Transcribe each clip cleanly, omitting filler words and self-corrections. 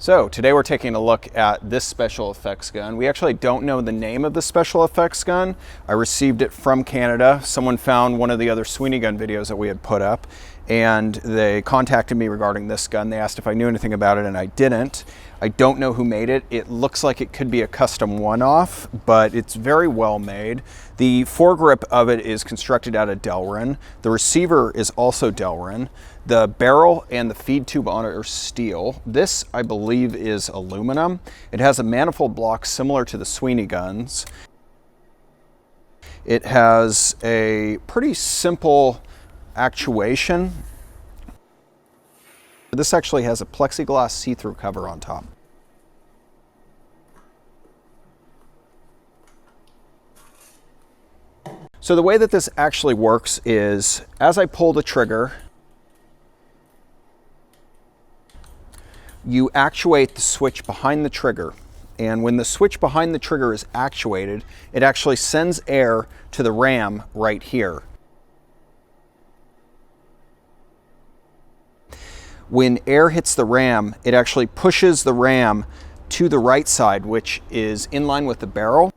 So today we're taking a look at this special effects gun. We actually don't know the name of the special effects gun. I received it from Canada. Someone found one of the other Sweeney gun videos that we had put up, and they contacted me regarding this gun. They asked if I knew anything about it, and I didn't. I don't know who made it. It looks like it could be a custom one-off, but it's very well made. The foregrip of it is constructed out of Delrin. The receiver is also Delrin. The barrel and the feed tube on it are steel. This, I believe, is aluminum. It has a manifold block similar to the Sweeney guns. It has a pretty simple actuation. This actually has a plexiglass see-through cover on top. So the way that this actually works is, as I pull the trigger, you actuate the switch behind the trigger. And when the switch behind the trigger is actuated, it actually sends air to the ram right here. When air hits the ram, it actually pushes the ram to the right side, which is in line with the barrel.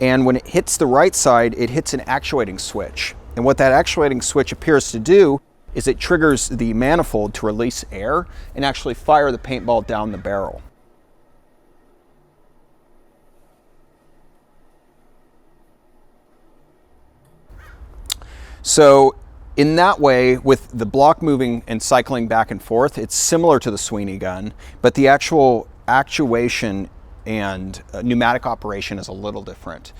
And when it hits the right side, it hits an actuating switch. And what that actuating switch appears to do is it triggers the manifold to release air and actually fire the paintball down the barrel. So in that way, with the block moving and cycling back and forth, it's similar to the Sweeney gun, but the actual actuation and pneumatic operation is a little different.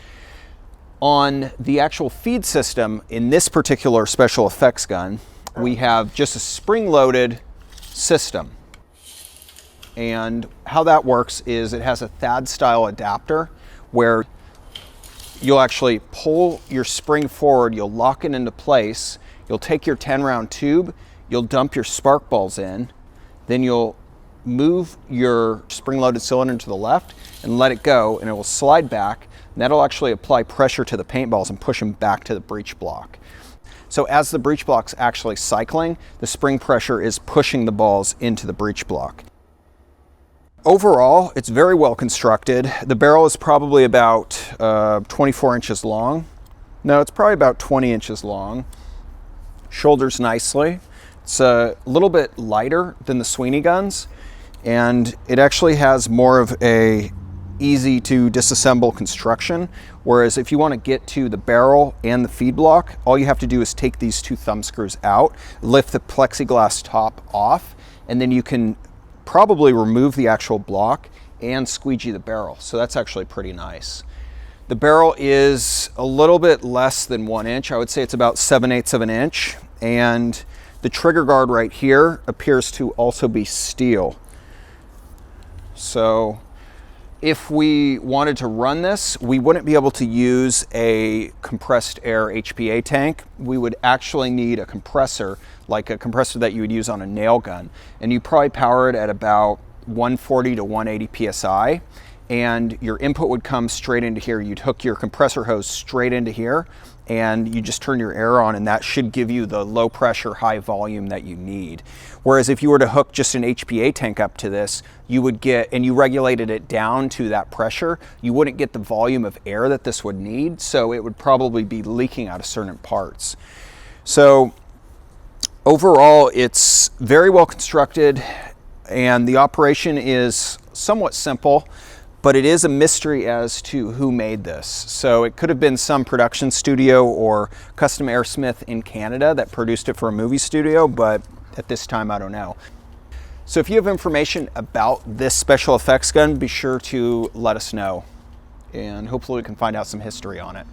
On the actual feed system in this particular special effects gun, we have just a spring-loaded system. And how that works is it has a THAAD-style adapter where you'll actually pull your spring forward, you'll lock it into place, you'll take your 10-round tube, you'll dump your spark balls in, then you'll move your spring-loaded cylinder to the left and let it go, and it will slide back, and that'll actually apply pressure to the paintballs and push them back to the breech block. So as the breech block's actually cycling, the spring pressure is pushing the balls into the breech block. Overall, it's very well constructed. The barrel is probably about 24 inches long. No, it's probably about 20 inches long. Shoulders nicely. It's a little bit lighter than the Sweeney guns, and it actually has more of a easy to disassemble construction, whereas if you want to get to the barrel and the feed block, all you have to do is take these two thumb screws out, lift the plexiglass top off, and then you can probably remove the actual block and squeegee the barrel. So that's actually pretty nice. The barrel is a little bit less than 1 inch. I would say it's about 7/8 of an inch. And the trigger guard right here appears to also be steel. So if we wanted to run this, we wouldn't be able to use a compressed air HPA tank. We would actually need a compressor, like a compressor that you would use on a nail gun. And you probably power it at about 140 to 180 PSI. And your input would come straight into here. You'd hook your compressor hose straight into here, and you just turn your air on, and that should give you the low pressure, high volume that you need. Whereas if you were to hook just an HPA tank up to this, you would get, and you regulated it down to that pressure, you wouldn't get the volume of air that this would need, so it would probably be leaking out of certain parts. So overall, it's very well constructed, and the operation is somewhat simple, but it is a mystery as to who made this. So it could have been some production studio or custom airsmith in Canada that produced it for a movie studio, but at this time, I don't know. So if you have information about this special effects gun, be sure to let us know, and hopefully we can find out some history on it.